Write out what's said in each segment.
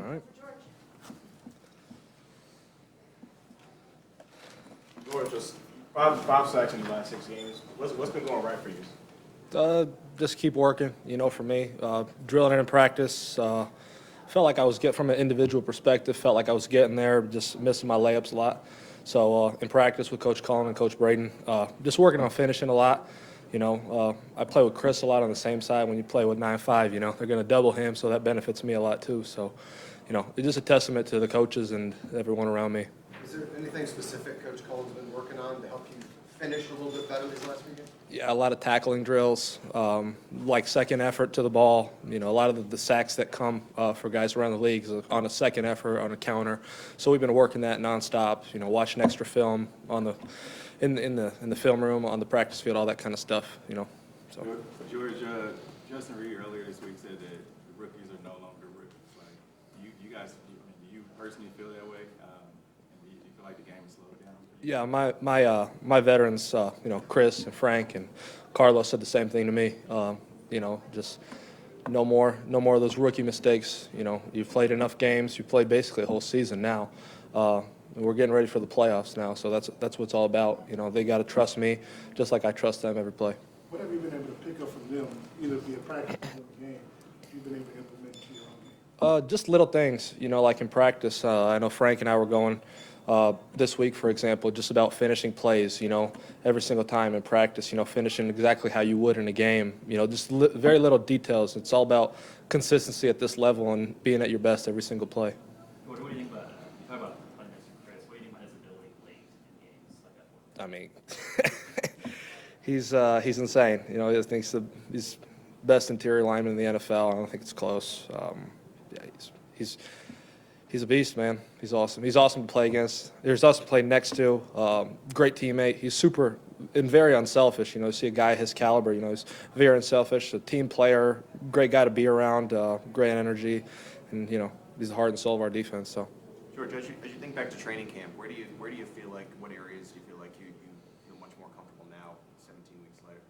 All right. George, just five sacks in the last 6 games. What's been going right for you? Just keep working, for me. Drilling it in practice. Felt like I was from an individual perspective, felt like I was getting there, just missing my layups a lot. So in practice with Coach Cullen and Coach Braden, just working on finishing a lot. I play with Chris a lot on the same side. When you play with 9-5, they're going to double him, so that benefits me a lot too. So, it's just a testament to the coaches and everyone around me. Is there anything specific Coach Cullen's been working on to help you finish a little bit better these last few games? Yeah, a lot of tackling drills, like second effort to the ball. A lot of the sacks that come for guys around the league is on a second effort, on a counter. So we've been working that nonstop. Watching extra film in the film room, on the practice field, all that kind of stuff. So. George, Justin Reed earlier this week said that the rookies are no longer rookies. Like you guys, do you personally feel that way? And do you feel like the game is slowed down? Yeah, my veterans, Chris and Frank and Carlos said the same thing to me. Just no more of those rookie mistakes. You've played enough games. You played basically a whole season now. We're getting ready for the playoffs now, so that's what it's all about. They got to trust me, just like I trust them every play. What have you been able to pick up from them, either via practice or the game, that you've been able to implement to your own game? Just little things, like in practice. I know Frank and I were going this week, for example, just about finishing plays, every single time in practice, finishing exactly how you would in a game, just very little details. It's all about consistency at this level and being at your best every single play. What do you think about, you talk about playmakers, Chris, what do you think about his ability late in games like that? I mean, he's insane. I think he's best interior lineman in the NFL. I don't think it's close. Yeah, he's a beast, man. He's awesome. He's awesome to play against. He's awesome to play next to. Great teammate. He's super and very unselfish. You see a guy his caliber. He's very unselfish. A team player. Great guy to be around. Great energy, and he's the heart and soul of our defense. So. George, as you think back to training camp, where do you feel like, what areas do you feel like you feel much more comfortable now, 17 weeks later?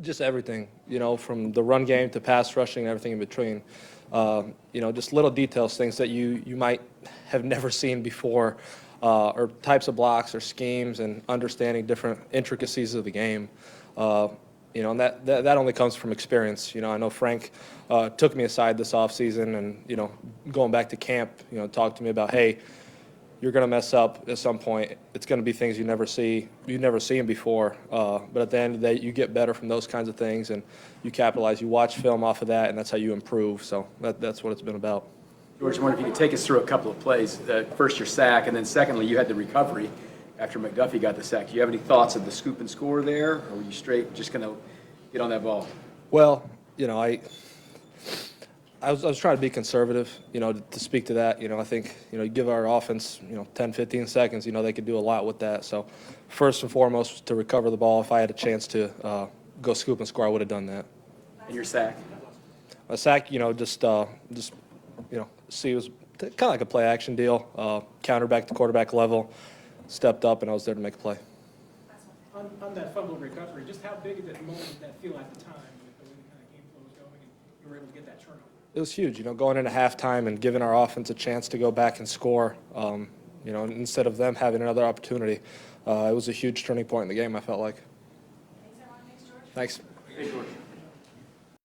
Just everything, from the run game to pass rushing, everything in between. Just little details, things that you might have never seen before, or types of blocks or schemes, and understanding different intricacies of the game. And that only comes from experience. I know Frank took me aside this offseason and, going back to camp, talked to me about, hey, you're going to mess up at some point. It's going to be things you've never seen before. But at the end of the day, you get better from those kinds of things, and you capitalize. You watch film off of that, and that's how you improve. So that's what it's been about. George, I wonder if you could take us through a couple of plays. First, your sack, and then secondly, you had the recovery after McDuffie got the sack. Do you have any thoughts of the scoop and score there, or were you straight just going to get on that ball? Well, I was trying to be conservative, to speak to that. I think, you give our offense, 10, 15 seconds, they could do a lot with that. So first and foremost was to recover the ball. If I had a chance to go scoop and score, I would have done that. And your sack? A sack, see, it was kind of like a play action deal. Counter back to quarterback level, stepped up, and I was there to make a play. On that fumble recovery, just how big of a moment did that feel at the time with the way the kind of game flow was going and you were able to get that turnover? It was huge, going into halftime and giving our offense a chance to go back and score, instead of them having another opportunity. It was a huge turning point in the game, I felt like. Thanks. Thanks. Hey, George.